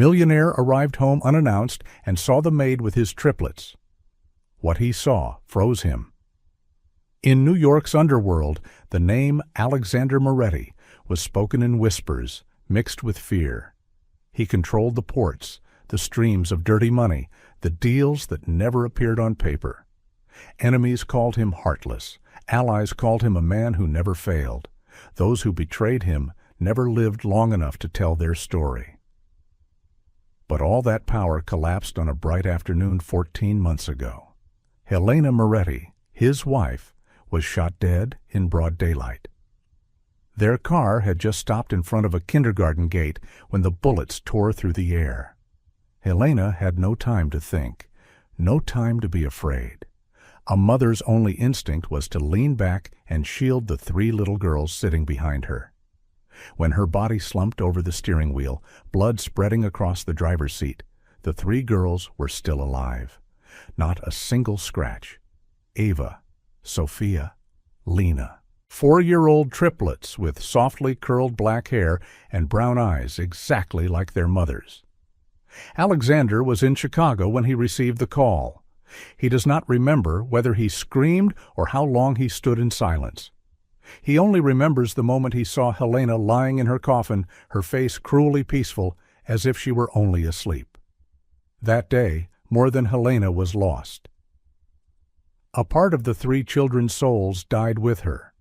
Millionaire arrived home unannounced and saw the maid with his triplets. What he saw froze him. In New York's underworld, the name Alexander Moretti was spoken in whispers, mixed with fear. He controlled the ports, the streams of dirty money, the deals that never appeared on paper. Enemies called him heartless. Allies called him a man who never failed. Those who betrayed him never lived long enough to tell their story. But all that power collapsed on a bright afternoon 14 months ago. Helena Moretti, his wife, was shot dead in broad daylight. Their car had just stopped in front of a kindergarten gate when the bullets tore through the air. Helena had no time to think, no time to be afraid. A mother's only instinct was to lean back and shield the 3 little girls sitting behind her. When her body slumped over the steering wheel, blood spreading across the driver's seat, the 3 girls were still alive. Not a single scratch. Ava, Sophia, Lena. 4-year-old triplets with softly curled black hair and brown eyes exactly like their mothers. Alexander was in Chicago when he received the call. He does not remember whether he screamed or how long he stood in silence. He only remembers the moment he saw Helena lying in her coffin, her face cruelly peaceful, as if she were only asleep. That day, more than Helena was lost. A part of the 3 children's souls died with her.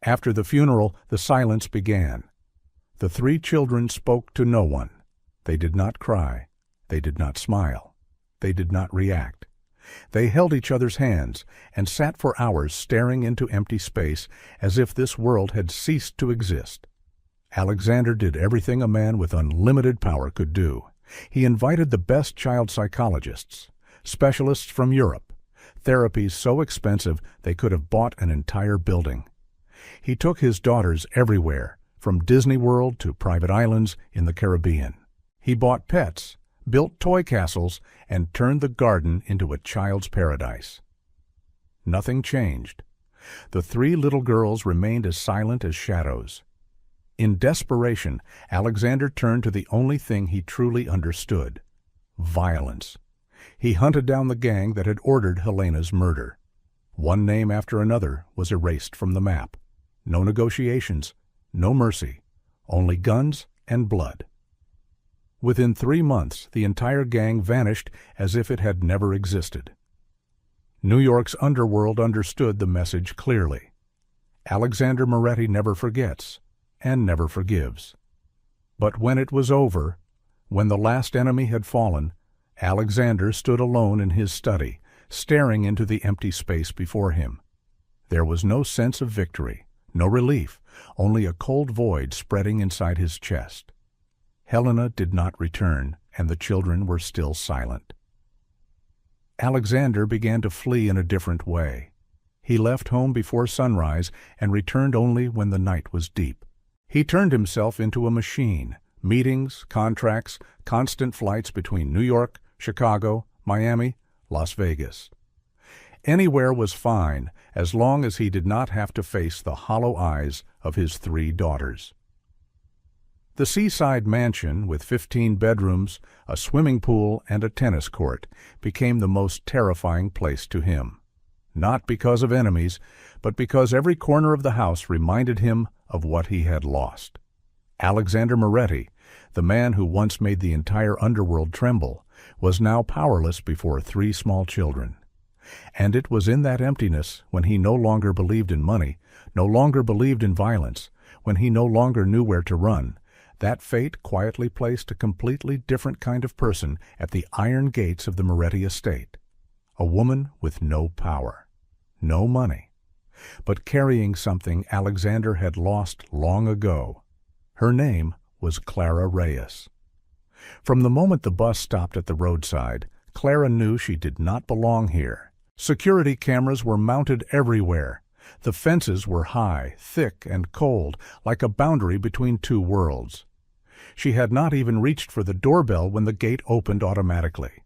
After the funeral, the silence began. The 3 children spoke to no one. They did not cry. They did not smile. They did not react. They held each other's hands and sat for hours staring into empty space as if this world had ceased to exist. Alexander did everything a man with unlimited power could do. He invited the best child psychologists, specialists from Europe, therapies so expensive they could have bought an entire building. He took his daughters everywhere, from Disney World to private islands in the Caribbean. He bought pets, built toy castles, and turned the garden into a child's paradise. Nothing changed. The 3 little girls remained as silent as shadows. In desperation, Alexander turned to the only thing he truly understood: violence. He hunted down the gang that had ordered Helena's murder. One name after another was erased from the map. No negotiations, no mercy, only guns and blood. Within 3 months, the entire gang vanished as if it had never existed. New York's underworld understood the message clearly. Alexander Moretti never forgets and never forgives. But when it was over, when the last enemy had fallen, Alexander stood alone in his study, staring into the empty space before him. There was no sense of victory, no relief, only a cold void spreading inside his chest. Helena did not return, and the children were still silent. Alexander began to flee in a different way. He left home before sunrise and returned only when the night was deep. He turned himself into a machine: meetings, contracts, constant flights between New York, Chicago, Miami, Las Vegas. Anywhere was fine as long as he did not have to face the hollow eyes of his 3 daughters. The seaside mansion, with 15 bedrooms, a swimming pool, and a tennis court, became the most terrifying place to him. Not because of enemies, but because every corner of the house reminded him of what he had lost. Alexander Moretti, the man who once made the entire underworld tremble, was now powerless before 3 small children. And it was in that emptiness, when he no longer believed in money, no longer believed in violence, when he no longer knew where to run, that fate quietly placed a completely different kind of person at the iron gates of the Moretti estate. A woman with no power, no money, but carrying something Alexander had lost long ago. Her name was Clara Reyes. From the moment the bus stopped at the roadside, Clara knew she did not belong here. Security cameras were mounted everywhere. The fences were high, thick, and cold, like a boundary between 2 worlds. She had not even reached for the doorbell when the gate opened automatically.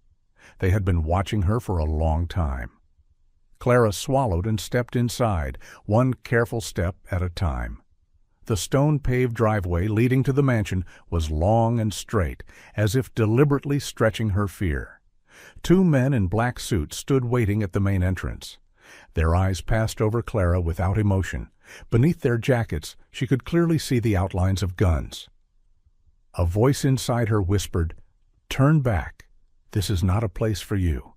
They had been watching her for a long time. Clara swallowed and stepped inside, one careful step at a time. The stone-paved driveway leading to the mansion was long and straight, as if deliberately stretching her fear. Two men in black suits stood waiting at the main entrance. Their eyes passed over Clara without emotion. Beneath their jackets, she could clearly see the outlines of guns. A voice inside her whispered, "Turn back. This is not a place for you."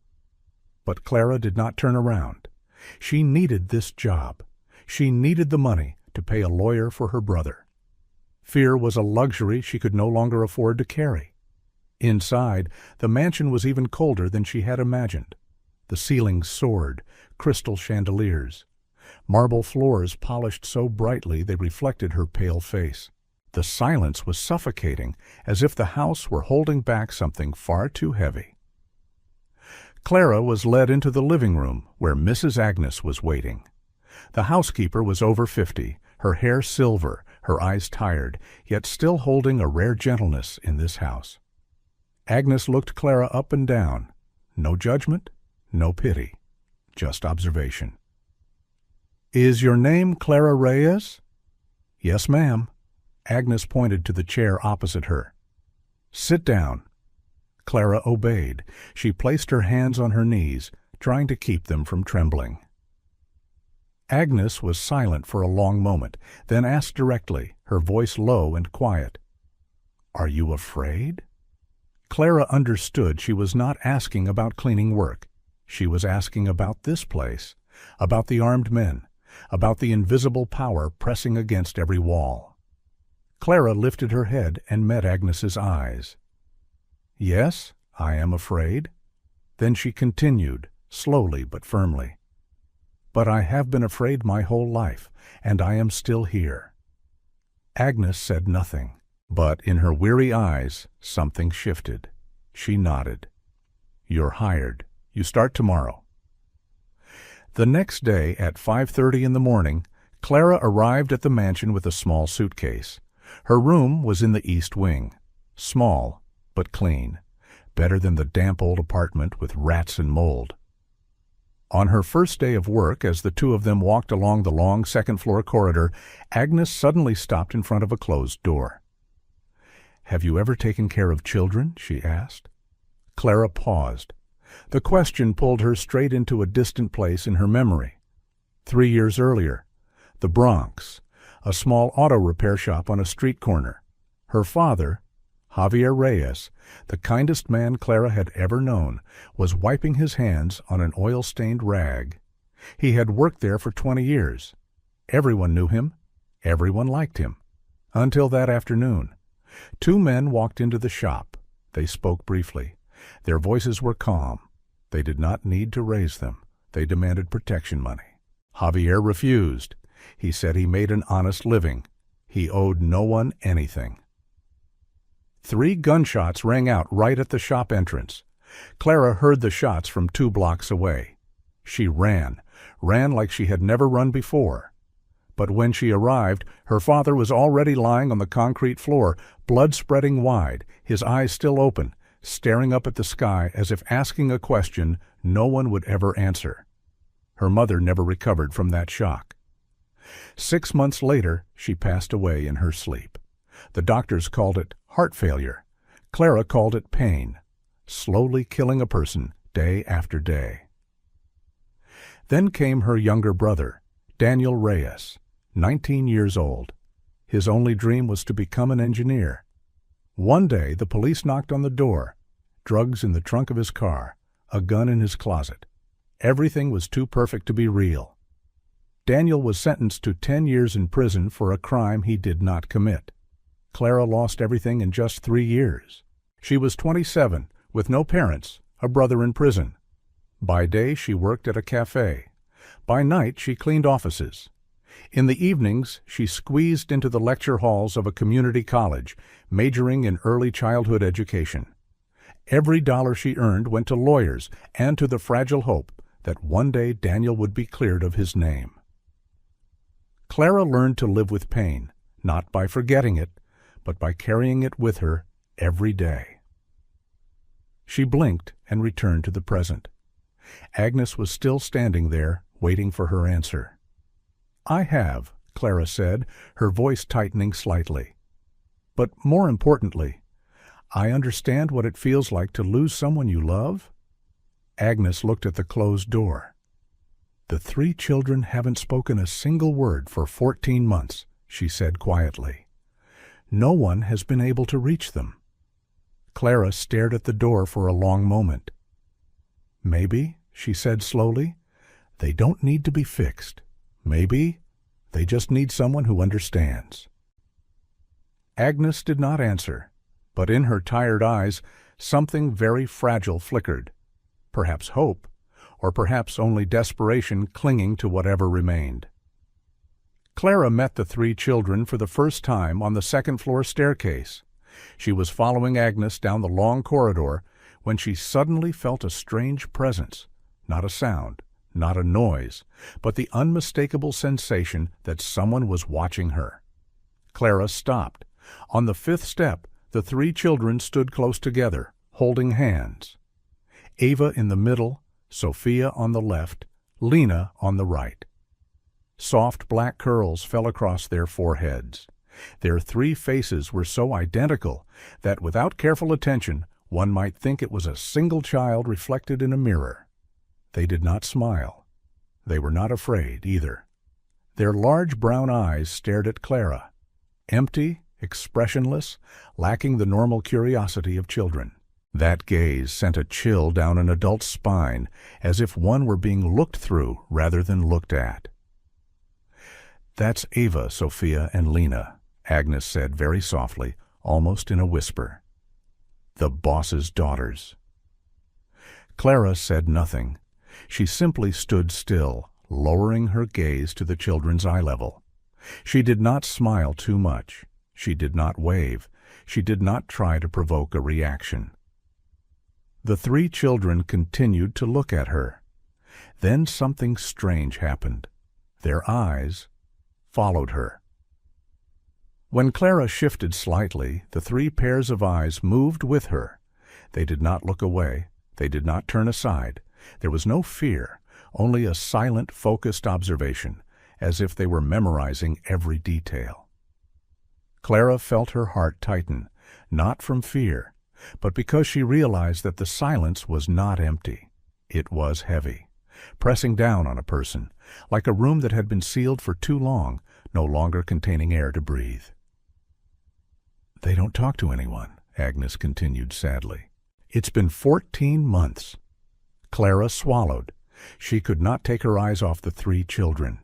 But Clara did not turn around. She needed this job. She needed the money to pay a lawyer for her brother. Fear was a luxury she could no longer afford to carry. Inside, the mansion was even colder than she had imagined. The ceilings soared, crystal chandeliers. Marble floors polished so brightly they reflected her pale face. The silence was suffocating, as if the house were holding back something far too heavy. Clara was led into the living room, where Mrs. Agnes was waiting. The housekeeper was over 50, her hair silver, her eyes tired, yet still holding a rare gentleness in this house. Agnes looked Clara up and down. No judgment, no pity, just observation. "Is your name Clara Reyes?" "Yes, ma'am." Agnes pointed to the chair opposite her. "Sit down." Clara obeyed. She placed her hands on her knees, trying to keep them from trembling. Agnes was silent for a long moment, then asked directly, her voice low and quiet, "Are you afraid?" Clara understood she was not asking about cleaning work. She was asking about this place, about the armed men, about the invisible power pressing against every wall. Clara lifted her head and met Agnes's eyes. "Yes, I am afraid." Then she continued, slowly but firmly, "But I have been afraid my whole life, and I am still here." Agnes said nothing, but in her weary eyes something shifted. She nodded. "You're hired. You start tomorrow." The next day at 5:30 in the morning, Clara arrived at the mansion with a small suitcase. Her room was in the east wing, small but clean, better than the damp old apartment with rats and mold. On her first day of work, as the two of them walked along the long second-floor corridor, Agnes suddenly stopped in front of a closed door. "Have you ever taken care of children?" she asked. Clara paused. The question pulled her straight into a distant place in her memory. 3 years earlier, the Bronx, a small auto repair shop on a street corner. Her father, Javier Reyes, the kindest man Clara had ever known, was wiping his hands on an oil-stained rag. He had worked there for 20 years. Everyone knew him. Everyone liked him. Until that afternoon. Two men walked into the shop. They spoke briefly. Their voices were calm. They did not need to raise them. They demanded protection money. Javier refused. He said he made an honest living. He owed no one anything. 3 gunshots rang out right at the shop entrance. Clara heard the shots from 2 blocks away. She ran like she had never run before. But when she arrived, her father was already lying on the concrete floor, blood spreading wide, his eyes still open, staring up at the sky as if asking a question no one would ever answer. Her mother never recovered from that shock. 6 months later, she passed away in her sleep. The doctors called it heart failure. Clara called it pain, slowly killing a person day after day. Then came her younger brother, Daniel Reyes, 19 years old. His only dream was to become an engineer. One day, the police knocked on the door. Drugs in the trunk of his car, a gun in his closet. Everything was too perfect to be real. Daniel was sentenced to 10 years in prison for a crime he did not commit. Clara lost everything in just 3 years. She was 27, with no parents, a brother in prison. By day, she worked at a cafe. By night, she cleaned offices. In the evenings, she squeezed into the lecture halls of a community college, majoring in early childhood education. Every dollar she earned went to lawyers and to the fragile hope that one day Daniel would be cleared of his name. Clara learned to live with pain, not by forgetting it, but by carrying it with her every day. She blinked and returned to the present. Agnes was still standing there, waiting for her answer. "I have," Clara said, her voice tightening slightly. "But more importantly, I understand what it feels like to lose someone you love." Agnes looked at the closed door. "The 3 children haven't spoken a single word for 14 months, she said quietly. "No one has been able to reach them." Clara stared at the door for a long moment. "Maybe," she said slowly, "they don't need to be fixed. Maybe they just need someone who understands." Agnes did not answer, but in her tired eyes something very fragile flickered. Perhaps hope, or perhaps only desperation clinging to whatever remained. Clara met the 3 children for the first time on the second-floor staircase. She was following Agnes down the long corridor when she suddenly felt a strange presence, not a sound, not a noise, but the unmistakable sensation that someone was watching her. Clara stopped. On the 5th step, the 3 children stood close together, holding hands. Ava in the middle, Sophia on the left, Lena on the right. Soft black curls fell across their foreheads. Their 3 faces were so identical that without careful attention one might think it was a single child reflected in a mirror. They did not smile. They were not afraid either. Their large brown eyes stared at Clara, empty, expressionless, lacking the normal curiosity of children. That gaze sent a chill down an adult's spine, as if one were being looked through rather than looked at. "That's Ava, Sophia, and Lena," Agnes said very softly, almost in a whisper. "The boss's daughters." Clara said nothing. She simply stood still, lowering her gaze to the children's eye level. She did not smile too much. She did not wave. She did not try to provoke a reaction. The 3 children continued to look at her. Then something strange happened. Their eyes followed her. When Clara shifted slightly, the 3 pairs of eyes moved with her. They did not look away. They did not turn aside. There was no fear, only a silent, focused observation, as if they were memorizing every detail. Clara felt her heart tighten, not from fear, but because she realized that the silence was not empty. It was heavy, pressing down on a person, like a room that had been sealed for too long, no longer containing air to breathe. "They don't talk to anyone," Agnes continued sadly. "It's been 14 months. Clara swallowed. She could not take her eyes off the 3 children.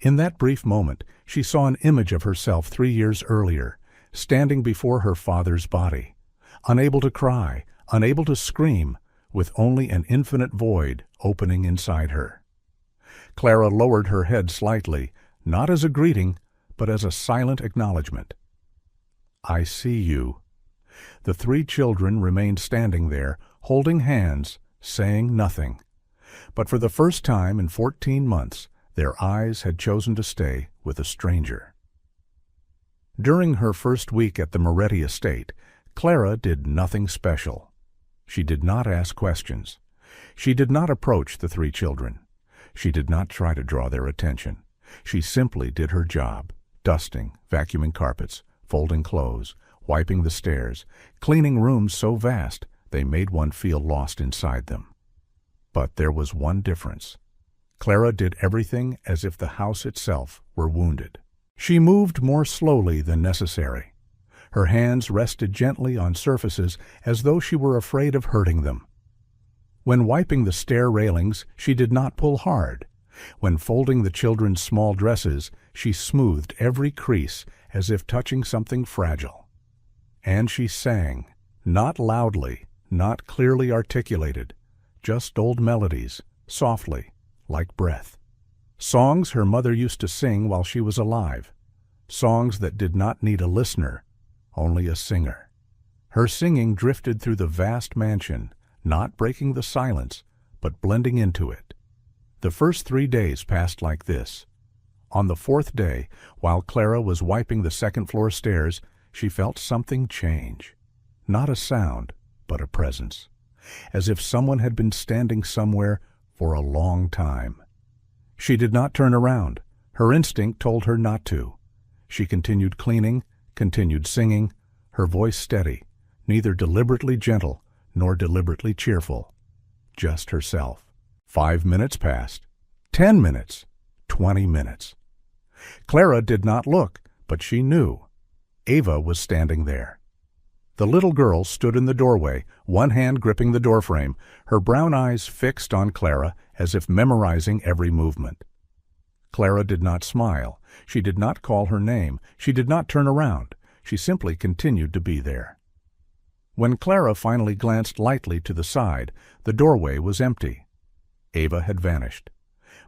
In that brief moment, she saw an image of herself 3 years earlier, standing before her father's body, unable to cry, unable to scream, with only an infinite void opening inside her. Clara lowered her head slightly, not as a greeting, but as a silent acknowledgement. "I see you." The 3 children remained standing there, holding hands, saying nothing. But for the first time in 14 months, their eyes had chosen to stay with a stranger. During her first week at the Moretti estate, Clara did nothing special. She did not ask questions. She did not approach the 3 children. She did not try to draw their attention. She simply did her job, dusting, vacuuming carpets, folding clothes, wiping the stairs, cleaning rooms so vast they made one feel lost inside them. But there was one difference. Clara did everything as if the house itself were wounded. She moved more slowly than necessary. Her hands rested gently on surfaces as though she were afraid of hurting them. When wiping the stair railings, she did not pull hard. When folding the children's small dresses, she smoothed every crease as if touching something fragile. And she sang, not loudly, not clearly articulated, just old melodies, softly, like breath. Songs her mother used to sing while she was alive. Songs that did not need a listener, only a singer. Her singing drifted through the vast mansion, not breaking the silence, but blending into it. The first 3 days passed like this. On the 4th day, while Clara was wiping the second-floor stairs, she felt something change. Not a sound, but a presence. As if someone had been standing somewhere for a long time. She did not turn around. Her instinct told her not to. She continued cleaning, continued singing, her voice steady, neither deliberately gentle nor deliberately cheerful. Just herself. 5 minutes passed. 10 minutes. 20 minutes. Clara did not look, but she knew. Ava was standing there. The little girl stood in the doorway, one hand gripping the doorframe, her brown eyes fixed on Clara as if memorizing every movement. Clara did not smile. She did not call her name. She did not turn around. She simply continued to be there. When Clara finally glanced lightly to the side, the doorway was empty. Ava had vanished.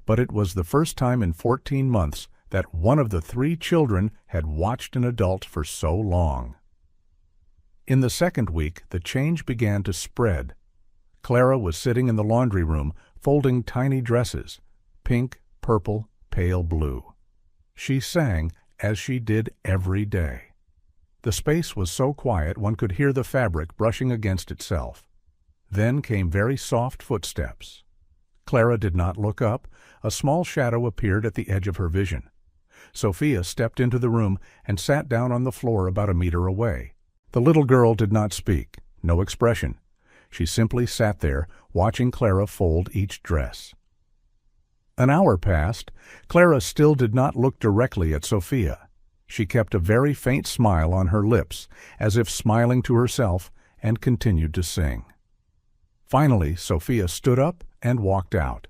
But it was the first time in 14 months that one of the 3 children had watched an adult for so long. In the second week, the change began to spread. Clara was sitting in the laundry room, folding tiny dresses, pink, purple, pale blue. She sang, as she did every day. The space was so quiet one could hear the fabric brushing against itself. Then came very soft footsteps. Clara did not look up. A small shadow appeared at the edge of her vision. Sophia stepped into the room and sat down on the floor about a meter away. The little girl did not speak, no expression. She simply sat there, watching Clara fold each dress. An hour passed. Clara still did not look directly at Sophia. She kept a very faint smile on her lips, as if smiling to herself, and continued to sing. Finally, Sophia stood up and walked out.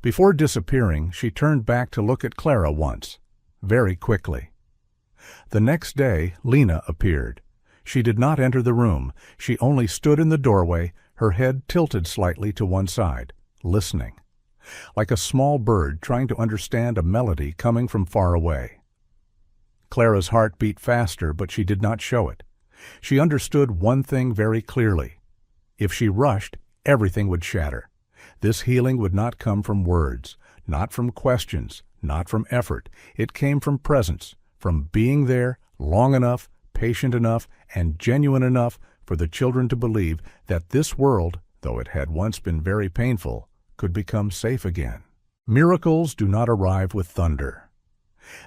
Before disappearing, she turned back to look at Clara once, very quickly. The next day, Lena appeared. She did not enter the room. She only stood in the doorway, her head tilted slightly to one side, listening, like a small bird trying to understand a melody coming from far away. Clara's heart beat faster, but she did not show it. She understood one thing very clearly. If she rushed, everything would shatter. This healing would not come from words, not from questions, not from effort. It came from presence, from being there long enough, patient enough, and genuine enough for the children to believe that this world, though it had once been very painful, could become safe again. Miracles do not arrive with thunder.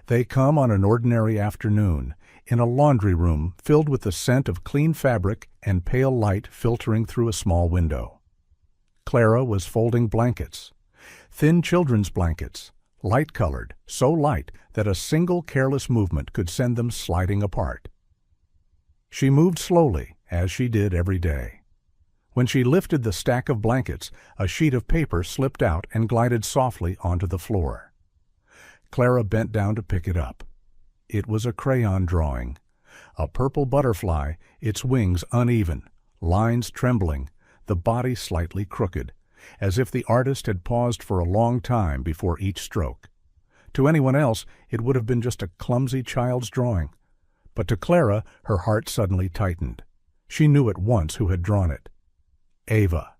They come on an ordinary afternoon, in a laundry room filled with the scent of clean fabric and pale light filtering through a small window. Clara was folding blankets, thin children's blankets, light-colored, so light that a single careless movement could send them sliding apart. She moved slowly, as she did every day. When she lifted the stack of blankets, a sheet of paper slipped out and glided softly onto the floor. Clara bent down to pick it up. It was a crayon drawing. A purple butterfly, its wings uneven, lines trembling, the body slightly crooked, as if the artist had paused for a long time before each stroke. To anyone else, it would have been just a clumsy child's drawing. But to Clara, her heart suddenly tightened. She knew at once who had drawn it. Ava.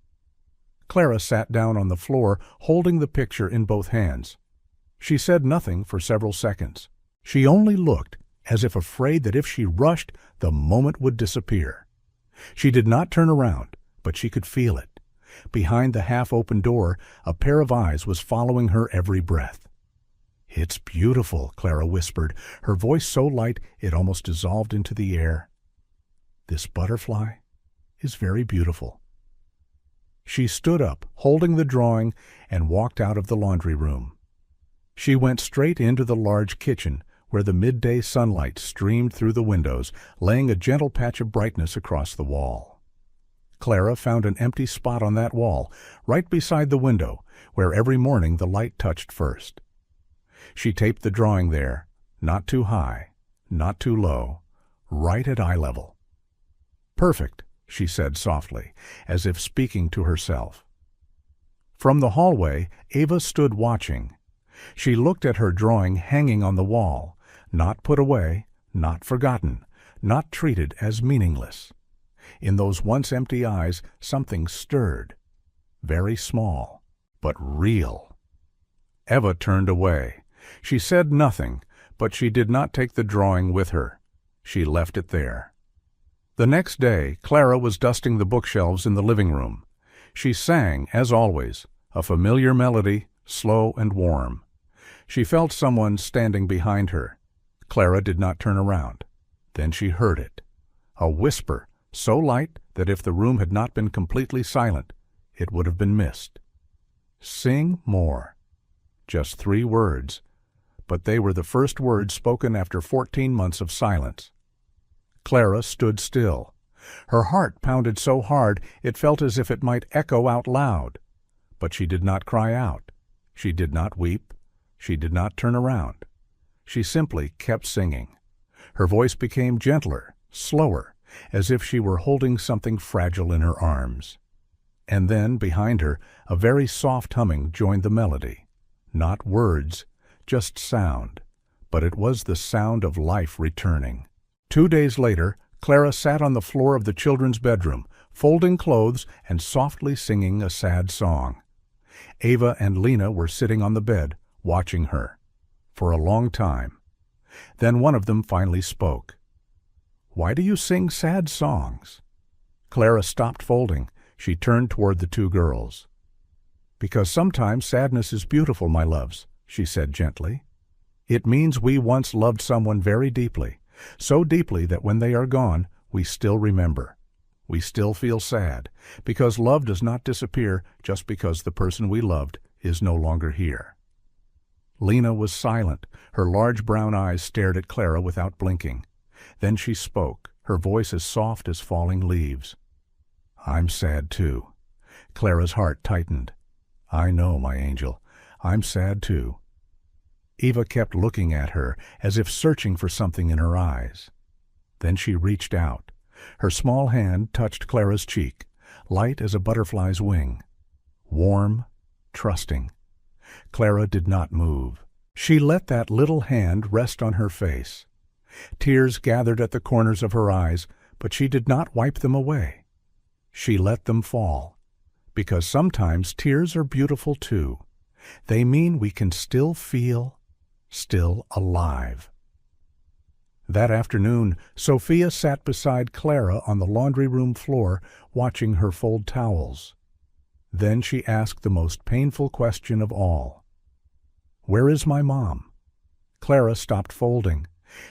Clara sat down on the floor, holding the picture in both hands. She said nothing for several seconds. She only looked, as if afraid that if she rushed, the moment would disappear. She did not turn around, but she could feel it. Behind the half-open door, a pair of eyes was following her every breath. "It's beautiful," Clara whispered, her voice so light it almost dissolved into the air. "This butterfly is very beautiful." She stood up, holding the drawing, and walked out of the laundry room. She went straight into the large kitchen, where the midday sunlight streamed through the windows, laying a gentle patch of brightness across the wall. Clara found an empty spot on that wall, right beside the window, where every morning the light touched first. She taped the drawing there, not too high, not too low, right at eye level. "Perfect," she said softly, as if speaking to herself. From the hallway, Ava stood watching. She looked at her drawing hanging on the wall, not put away, not forgotten, not treated as meaningless. In those once empty eyes, something stirred, very small, but real. Eva turned away. She said nothing, but she did not take the drawing with her. She left it there. The next day, Clara was dusting the bookshelves in the living room. She sang, as always, a familiar melody, slow and warm. She felt someone standing behind her. Clara did not turn around. Then she heard it. A whisper, so light that if the room had not been completely silent, it would have been missed. "Sing more." Just 3 words, but they were the first words spoken after 14 months of silence. Clara stood still. Her heart pounded so hard it felt as if it might echo out loud. But she did not cry out. She did not weep. She did not turn around. She simply kept singing. Her voice became gentler, slower, as if she were holding something fragile in her arms. And then, behind her, a very soft humming joined the melody. Not words, just sound, but it was the sound of life returning. 2 days later, Clara sat on the floor of the children's bedroom, folding clothes and softly singing a sad song. Ava and Lena were sitting on the bed, watching her, for a long time. Then one of them finally spoke. "Why do you sing sad songs?" Clara stopped folding. She turned toward the 2 girls. "Because sometimes sadness is beautiful, my loves," she said gently. "It means we once loved someone very deeply, so deeply that when they are gone, we still remember. We still feel sad, because love does not disappear just because the person we loved is no longer here." Lena was silent. Her large brown eyes stared at Clara without blinking. Then she spoke, her voice as soft as falling leaves. "I'm sad too." Clara's heart tightened. "I know, my angel. I'm sad too." Eva kept looking at her, as if searching for something in her eyes. Then she reached out. Her small hand touched Clara's cheek, light as a butterfly's wing. Warm, trusting. Clara did not move. She let that little hand rest on her face. Tears gathered at the corners of her eyes, but she did not wipe them away. She let them fall, because sometimes tears are beautiful too. They mean we can still feel, still alive. That afternoon, Sophia sat beside Clara on the laundry room floor, watching her fold towels. Then she asked the most painful question of all. "Where is my mom?" Clara stopped folding.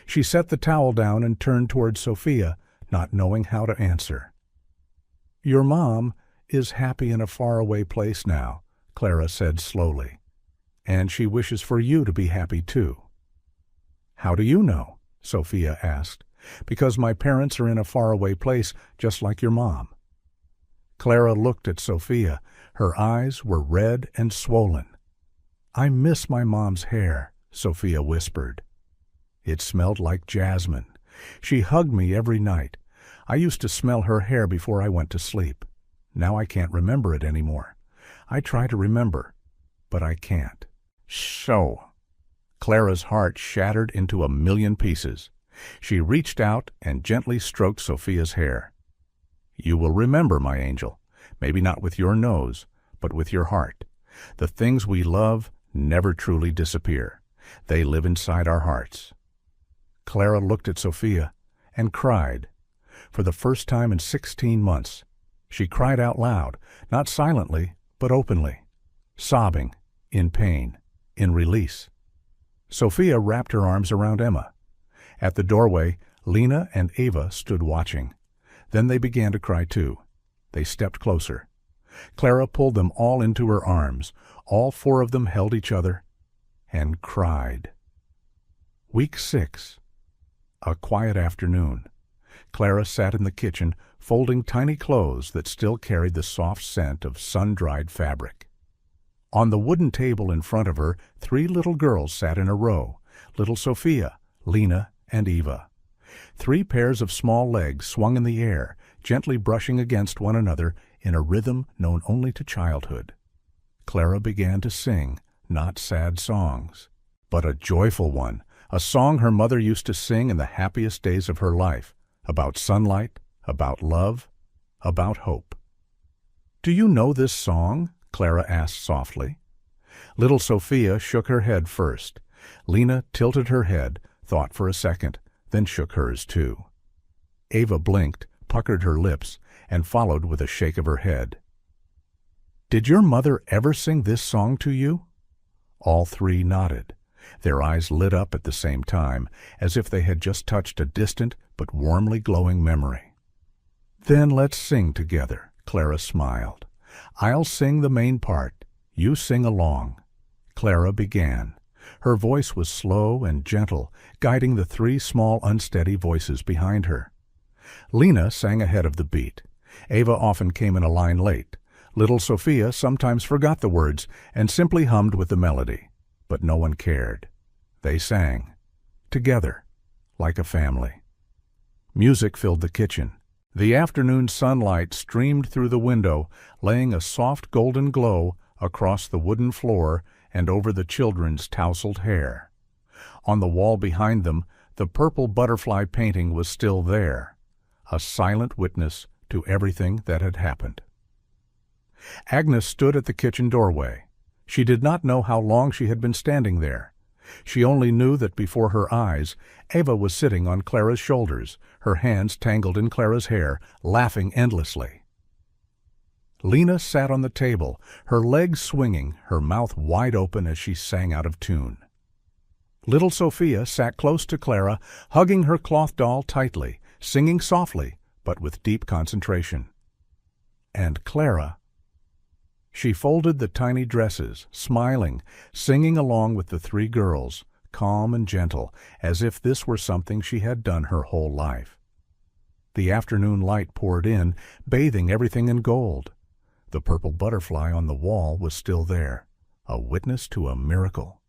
She set the towel down and turned toward Sophia, not knowing how to answer. "Your mom is happy in a faraway place now," Clara said slowly. "And she wishes for you to be happy too." "How do you know?" Sophia asked. "Because my parents are in a faraway place, just like your mom." Clara looked at Sophia. Her eyes were red and swollen. "I miss my mom's hair," Sophia whispered. It smelled like jasmine. She hugged me every night. I used to smell her hair before I went to sleep. Now I can't remember it anymore. I try to remember, but I can't. So. Clara's heart shattered into 1,000,000 pieces. She reached out and gently stroked Sophia's hair. "You will remember, my angel. Maybe not with your nose, but with your heart. The things we love never truly disappear. They live inside our hearts." Clara looked at Sophia and cried. For the first time in 16 months, she cried out loud, not silently, but openly, sobbing, in pain, in release. Sophia wrapped her arms around Emma. At the doorway, Lena and Ava stood watching. Then they began to cry too. They stepped closer. Clara pulled them all into her arms. All 4 of them held each other and cried. Week 6. A quiet afternoon. Clara sat in the kitchen, folding tiny clothes that still carried the soft scent of sun-dried fabric. On the wooden table in front of her, 3 little girls sat in a row, little Sophia, Lena, and Eva. 3 pairs of small legs swung in the air, gently brushing against one another in a rhythm known only to childhood. Clara began to sing, not sad songs, but a joyful one, a song her mother used to sing in the happiest days of her life, about sunlight, about love, about hope. "Do you know this song?" Clara asked softly. Little Sophia shook her head first. Lena tilted her head, thought for a second, then shook hers too. Ava blinked, puckered her lips, and followed with a shake of her head. "Did your mother ever sing this song to you?" All 3 nodded. Their eyes lit up at the same time, as if they had just touched a distant but warmly glowing memory. "Then let's sing together," Clara smiled. "I'll sing the main part. You sing along." Clara began. Her voice was slow and gentle, guiding the three small unsteady voices behind her. Lena sang ahead of the beat. Ava often came in a line late. Little Sophia sometimes forgot the words and simply hummed with the melody. But no one cared. They sang, together, like a family. Music filled the kitchen. The afternoon sunlight streamed through the window, laying a soft golden glow across the wooden floor and over the children's tousled hair. On the wall behind them, the purple butterfly painting was still there, a silent witness to everything that had happened. Agnes stood at the kitchen doorway. She did not know how long she had been standing there. She only knew that before her eyes, Ava was sitting on Clara's shoulders, her hands tangled in Clara's hair, laughing endlessly. Lena sat on the table, her legs swinging, her mouth wide open as she sang out of tune. Little Sophia sat close to Clara, hugging her cloth doll tightly, singing softly, but with deep concentration. And Clara... She folded the tiny dresses, smiling, singing along with the three girls, calm and gentle, as if this were something she had done her whole life. The afternoon light poured in, bathing everything in gold. The purple butterfly on the wall was still there, a witness to a miracle.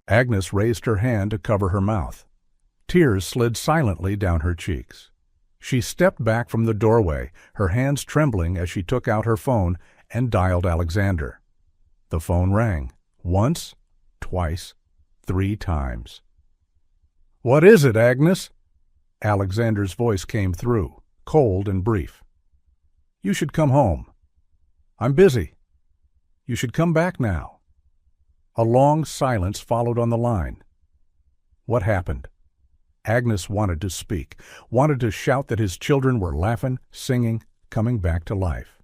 Agnes raised her hand to cover her mouth. Tears slid silently down her cheeks. She stepped back from the doorway, her hands trembling as she took out her phone and dialed Alexander. The phone rang, once, twice, 3 times. "What is it, Agnes?" Alexander's voice came through, cold and brief. "You should come home. I'm busy. You should come back now." A long silence followed on the line. What happened? Agnes wanted to speak, wanted to shout that his children were laughing, singing, coming back to life.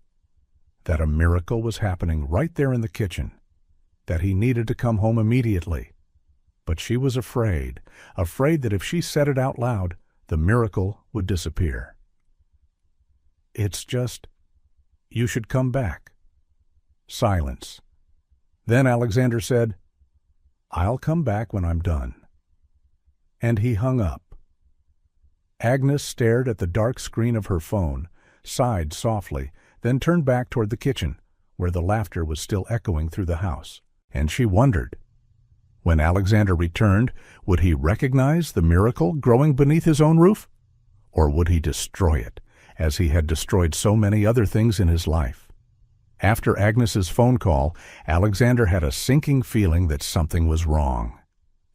That a miracle was happening right there in the kitchen. That he needed to come home immediately. But she was afraid that if she said it out loud, the miracle would disappear. "It's just, you should come back." Silence. Then Alexander said, "I'll come back when I'm done." And he hung up. Agnes stared at the dark screen of her phone, sighed softly, then turned back toward the kitchen, where the laughter was still echoing through the house, and she wondered. When Alexander returned, would he recognize the miracle growing beneath his own roof? Or would he destroy it, as he had destroyed so many other things in his life? After Agnes's phone call, Alexander had a sinking feeling that something was wrong.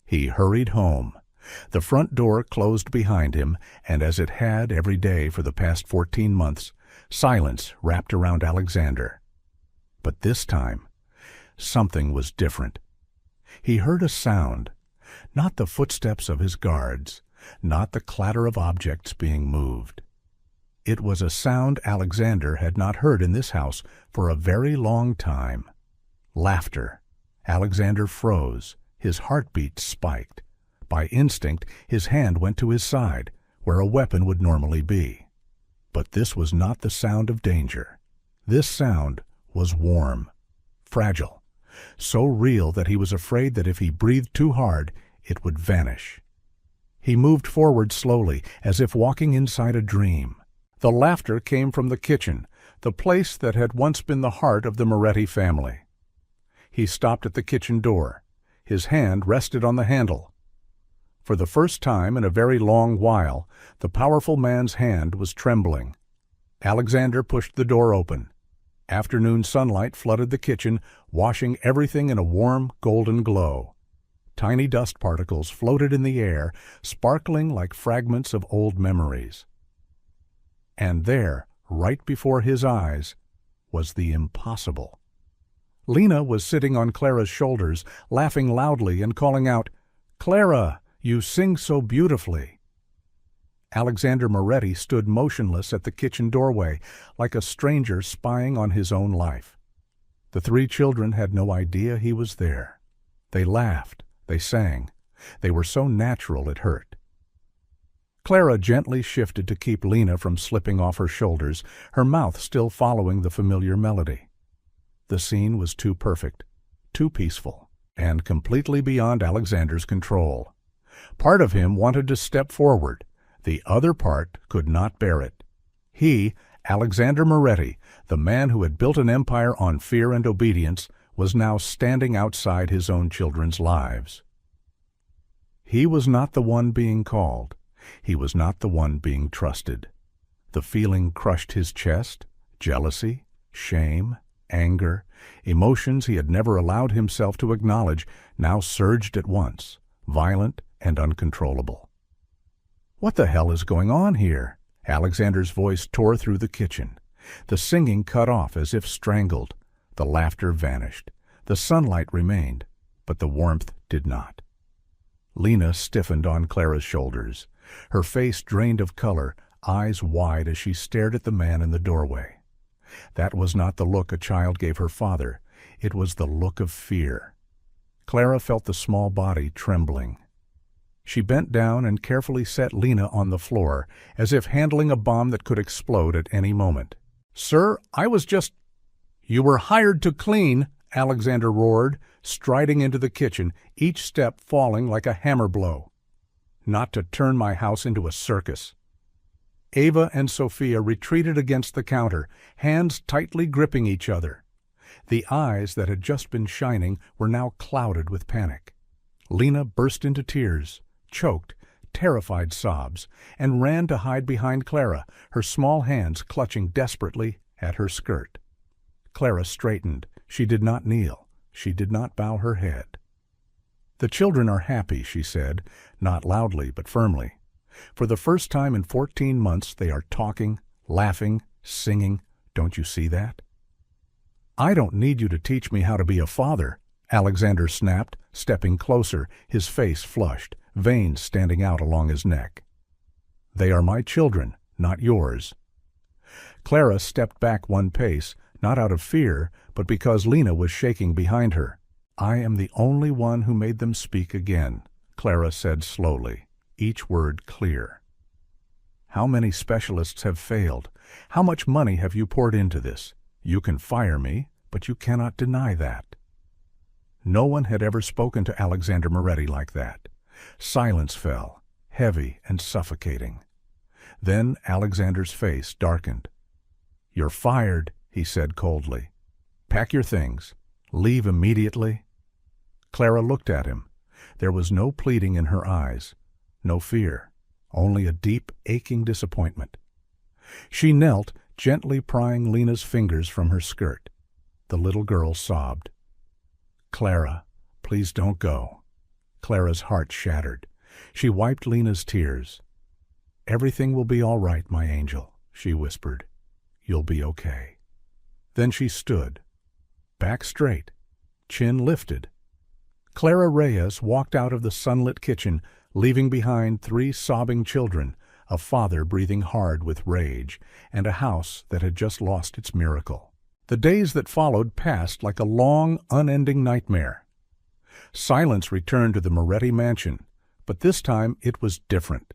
He hurried home. The front door closed behind him, and as it had every day for the past 14 months, silence wrapped around Alexander. But this time, something was different. He heard a sound, not the footsteps of his guards, not the clatter of objects being moved. It was a sound Alexander had not heard in this house for a very long time. Laughter. Alexander froze, his heartbeat spiked. By instinct, his hand went to his side, where a weapon would normally be. But this was not the sound of danger. This sound was warm, fragile, so real that he was afraid that if he breathed too hard, it would vanish. He moved forward slowly, as if walking inside a dream. The laughter came from the kitchen, the place that had once been the heart of the Moretti family. He stopped at the kitchen door. His hand rested on the handle. For the first time in a very long while, the powerful man's hand was trembling. Alexander pushed the door open. Afternoon sunlight flooded the kitchen, washing everything in a warm, golden glow. Tiny dust particles floated in the air, sparkling like fragments of old memories. And there, right before his eyes, was the impossible. Lena was sitting on Clara's shoulders, laughing loudly and calling out, "Clara, you sing so beautifully." Alexander Moretti stood motionless at the kitchen doorway, like a stranger spying on his own life. The three children had no idea he was there. They laughed, They sang. They were so natural it hurt. Clara gently shifted to keep Lena from slipping off her shoulders, her mouth still following the familiar melody. The scene was too perfect, too peaceful, and completely beyond Alexander's control. Part of him wanted to step forward. The other part could not bear it. He, Alexander Moretti, the man who had built an empire on fear and obedience, was now standing outside his own children's lives. He was not the one being called. He was not the one being trusted. The feeling crushed his chest. Jealousy, shame, anger, emotions he had never allowed himself to acknowledge now surged at once, violent and uncontrollable. "What the hell is going on here?" Alexander's voice tore through the kitchen. The singing cut off as if strangled. The laughter vanished. The sunlight remained, but the warmth did not. Lena stiffened on Clara's shoulders, her face drained of color, eyes wide as she stared at the man in the doorway. That was not the look a child gave her father. It was the look of fear. Clara felt the small body trembling. She bent down and carefully set Lena on the floor, as if handling a bomb that could explode at any moment. "Sir, I was just—" "You were hired to clean," Alexander roared, striding into the kitchen, each step falling like a hammer blow. "Not to turn my house into a circus." Ava and Sophia retreated against the counter, hands tightly gripping each other. The eyes that had just been shining were now clouded with panic. Lena burst into tears, choked, terrified sobs, and ran to hide behind Clara, her small hands clutching desperately at her skirt. Clara straightened. She did not kneel. She did not bow her head. "The children are happy," she said, not loudly but firmly. "For the first time in 14 months they are talking, laughing, singing. Don't you see that?" "I don't need you to teach me how to be a father," Alexander snapped, stepping closer, his face flushed, veins standing out along his neck. "They are my children, not yours." Clara stepped back one pace, not out of fear, but because Lena was shaking behind her. "I am the only one who made them speak again," Clara said slowly, each word clear. "How many specialists have failed? How much money have you poured into this? You can fire me, but you cannot deny that." No one had ever spoken to Alexander Moretti like that. Silence fell, heavy and suffocating. Then Alexander's face darkened. "You're fired," he said coldly. "Pack your things. Leave immediately." Clara looked at him. There was no pleading in her eyes, no fear, only a deep, aching disappointment. She knelt, gently prying Lena's fingers from her skirt. The little girl sobbed. "Clara, please don't go." Clara's heart shattered. She wiped Lena's tears. "Everything will be all right, my angel," she whispered. "You'll be okay." Then she stood, back straight, chin lifted. Clara Reyes walked out of the sunlit kitchen, leaving behind 3 sobbing children, a father breathing hard with rage, and a house that had just lost its miracle. The days that followed passed like a long, unending nightmare. Silence returned to the Moretti mansion, but this time it was different.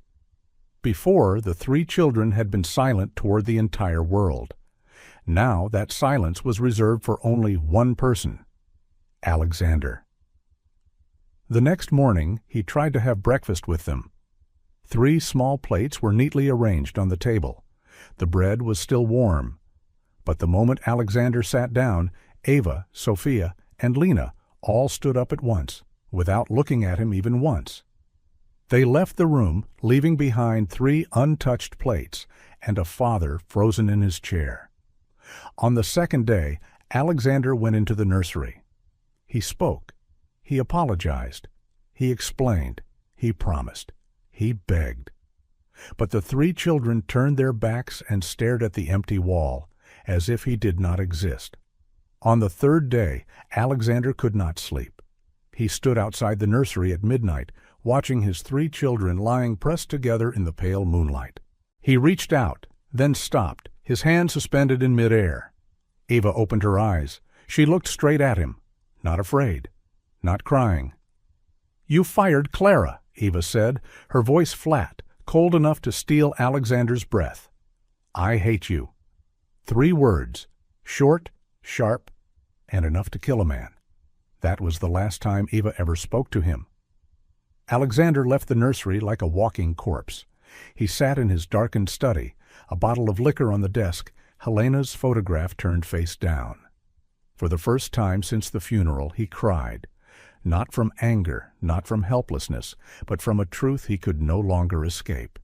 Before, the 3 children had been silent toward the entire world. Now that silence was reserved for only one person, Alexander. The next morning, he tried to have breakfast with them. 3 small plates were neatly arranged on the table. The bread was still warm. But the moment Alexander sat down, Ava, Sophia, and Lena all stood up at once, without looking at him even once. They left the room, leaving behind 3 untouched plates and a father frozen in his chair. On the second day, Alexander went into the nursery. He spoke. He apologized. He explained. He promised. He begged. But the 3 children turned their backs and stared at the empty wall, as if he did not exist. On the 3rd day, Alexander could not sleep. He stood outside the nursery at midnight, watching his 3 children lying pressed together in the pale moonlight. He reached out, then stopped, his hand suspended in midair. Ava opened her eyes. She looked straight at him, not afraid, not crying. "You fired Clara," Eva said, her voice flat, cold enough to steal Alexander's breath. "I hate you." 3 words, short, sharp, and enough to kill a man. That was the last time Eva ever spoke to him. Alexander left the nursery like a walking corpse. He sat in his darkened study, a bottle of liquor on the desk, Helena's photograph turned face down. For the first time since the funeral, he cried, not from anger, not from helplessness, but from a truth he could no longer escape.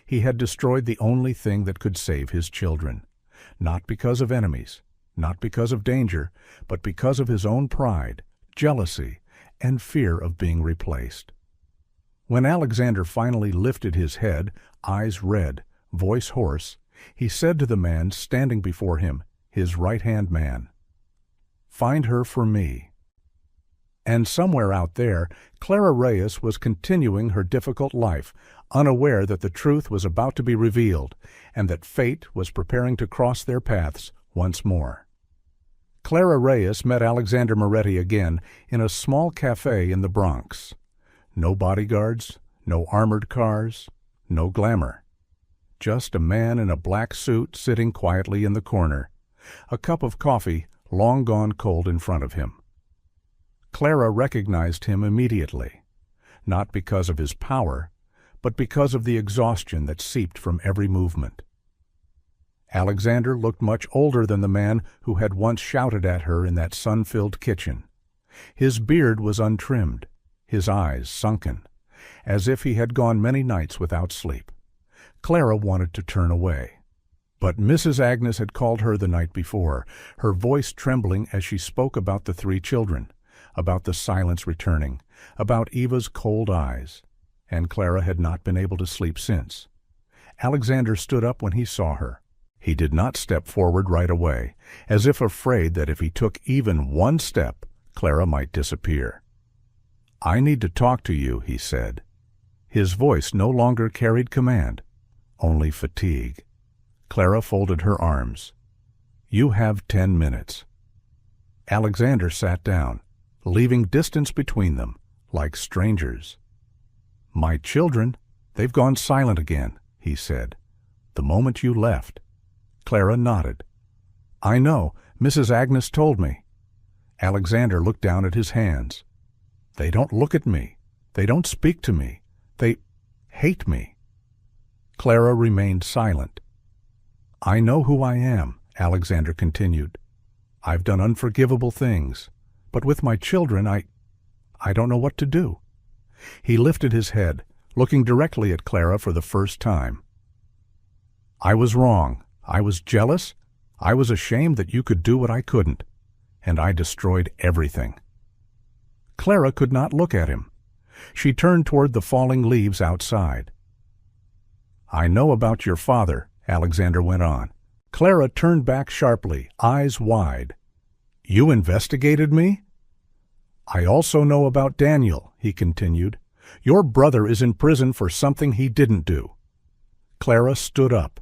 He had destroyed the only thing that could save his children, not because of enemies, not because of danger, but because of his own pride, jealousy, and fear of being replaced. When Alexander finally lifted his head, eyes red, voice hoarse, he said to the man standing before him, his right-hand man, "Find her for me." And somewhere out there, Clara Reyes was continuing her difficult life, unaware that the truth was about to be revealed and that fate was preparing to cross their paths once more. Clara Reyes met Alexander Moretti again in a small cafe in the Bronx. No bodyguards, no armored cars, no glamour. Just a man in a black suit sitting quietly in the corner, a cup of coffee long gone cold in front of him. Clara recognized him immediately, not because of his power, but because of the exhaustion that seeped from every movement. Alexander looked much older than the man who had once shouted at her in that sun-filled kitchen. His beard was untrimmed, his eyes sunken, as if he had gone many nights without sleep. Clara wanted to turn away. But Mrs. Agnes had called her the night before, her voice trembling as she spoke about the 3 children, about the silence returning, about Eva's cold eyes, and Clara had not been able to sleep since. Alexander stood up when he saw her. He did not step forward right away, as if afraid that if he took even one step, Clara might disappear. "I need to talk to you," he said. His voice no longer carried command, only fatigue. Clara folded her arms. "You have 10 minutes." Alexander sat down, leaving distance between them, like strangers. "My children, they've gone silent again," he said. "The moment you left." Clara nodded. "I know, Mrs. Agnes told me." Alexander looked down at his hands. "They don't look at me. They don't speak to me. They hate me." Clara remained silent. "I know who I am," Alexander continued. "I've done unforgivable things, but with my children I don't know what to do." He lifted his head, looking directly at Clara for the first time. "I was wrong. I was jealous. I was ashamed that you could do what I couldn't, and I destroyed everything." Clara could not look at him. She turned toward the falling leaves outside. "I know about your father," Alexander went on. Clara turned back sharply, eyes wide. "You investigated me?" "I also know about Daniel," he continued. "Your brother is in prison for something he didn't do." Clara stood up.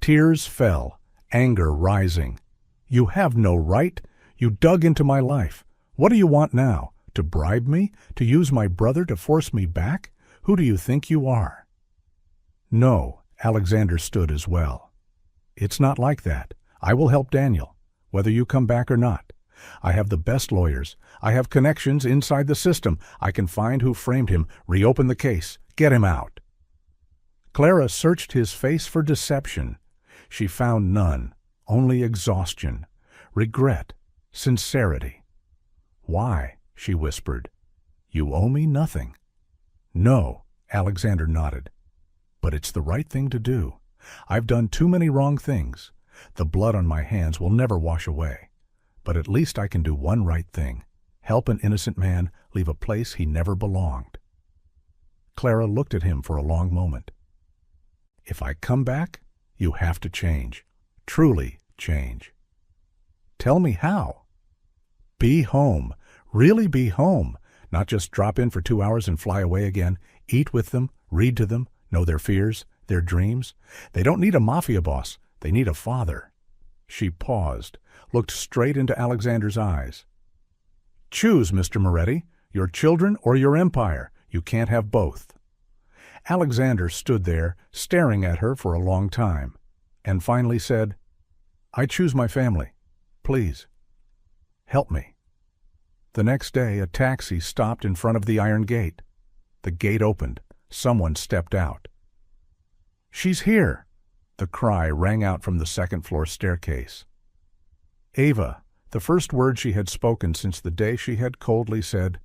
Tears fell, anger rising. "You have no right. You dug into my life. What do you want now? To bribe me? To use my brother to force me back? Who do you think you are?" "No," Alexander stood as well. "It's not like that. I will help Daniel, whether you come back or not. I have the best lawyers. I have connections inside the system. I can find who framed him, reopen the case, get him out." Clara searched his face for deception. She found none, only exhaustion, regret, sincerity. "Why?" she whispered. "You owe me nothing." "No," Alexander nodded. "But it's the right thing to do. I've done too many wrong things. The blood on my hands will never wash away. But at least I can do one right thing. Help an innocent man leave a place he never belonged." Clara looked at him for a long moment. "If I come back, you have to change. Truly change." "Tell me how." "Be home. Really be home. Not just drop in for 2 hours and fly away again. Eat with them, read to them, know their fears, their dreams. They don't need a mafia boss. They need a father." She paused, looked straight into Alexander's eyes. "Choose, Mr. Moretti. Your children or your empire. You can't have both." Alexander stood there, staring at her for a long time, and finally said, "I choose my family. Please, help me." The next day, a taxi stopped in front of the iron gate. The gate opened. Someone stepped out. "She's here!" The cry rang out from the second-floor staircase. Ava, the first word she had spoken since the day she had coldly said,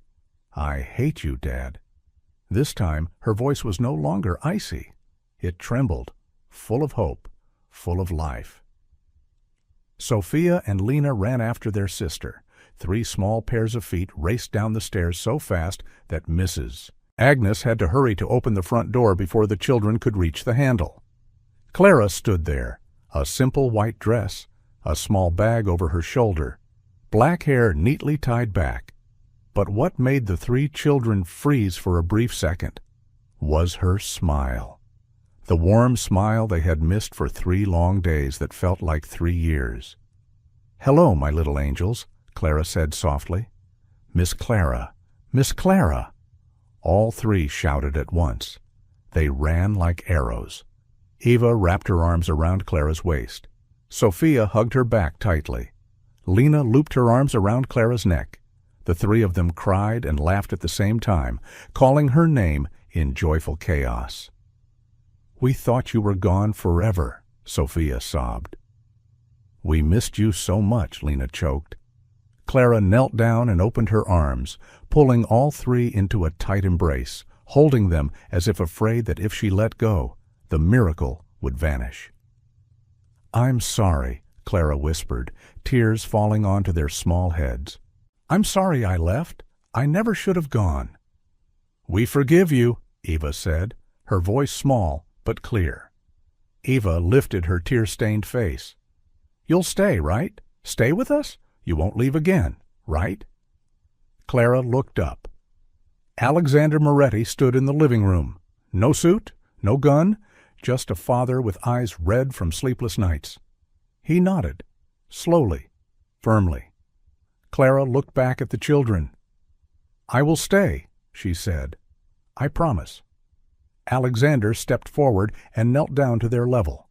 "I hate you, Dad." This time, her voice was no longer icy. It trembled, full of hope, full of life. Sophia and Lena ran after their sister. 3 small pairs of feet raced down the stairs so fast that Mrs. Agnes had to hurry to open the front door before the children could reach the handle. Clara stood there, a simple white dress, a small bag over her shoulder, black hair neatly tied back. But what made the 3 children freeze for a brief second was her smile. The warm smile they had missed for 3 long days that felt like 3 years. "Hello, my little angels," Clara said softly. "Miss Clara, Miss Clara." All 3 shouted at once. They ran like arrows. Eva wrapped her arms around Clara's waist. Sophia hugged her back tightly. Lena looped her arms around Clara's neck. The 3 of them cried and laughed at the same time, calling her name in joyful chaos. "We thought you were gone forever," Sophia sobbed. "We missed you so much," Lena choked. Clara knelt down and opened her arms, pulling all 3 into a tight embrace, holding them as if afraid that if she let go, the miracle would vanish. "I'm sorry," Clara whispered, tears falling onto their small heads. "I'm sorry I left. I never should have gone." "We forgive you," Eva said, her voice small but clear. Eva lifted her tear-stained face. "You'll stay, right? Stay with us? You won't leave again, right?" Clara looked up. Alexander Moretti stood in the living room. No suit, no gun, just a father with eyes red from sleepless nights. He nodded, slowly, firmly. Clara looked back at the children. "I will stay," she said. "I promise." Alexander stepped forward and knelt down to their level.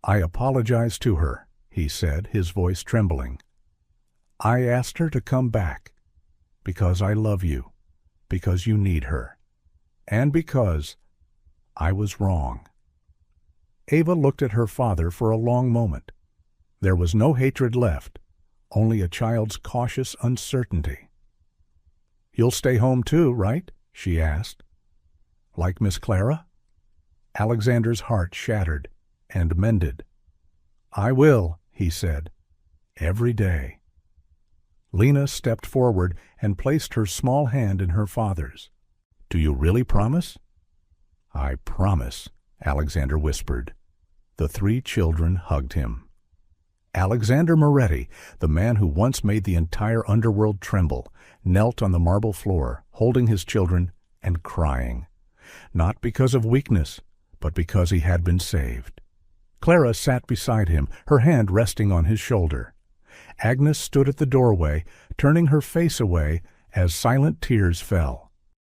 "I apologize to her," he said, his voice trembling. "I asked her to come back because I love you, because you need her, and because I was wrong." Ava looked at her father for a long moment. There was no hatred left, only a child's cautious uncertainty. "You'll stay home too, right?" she asked. "Like Miss Clara?" Alexander's heart shattered and mended. "I will," he said, "every day." Lena stepped forward and placed her small hand in her father's. "Do you really promise?" "I promise," Alexander whispered. The 3 children hugged him. Alexander Moretti, the man who once made the entire underworld tremble, knelt on the marble floor, holding his children and crying. Not because of weakness, but because he had been saved. Clara sat beside him, her hand resting on his shoulder. Agnes stood at the doorway, turning her face away as silent tears fell.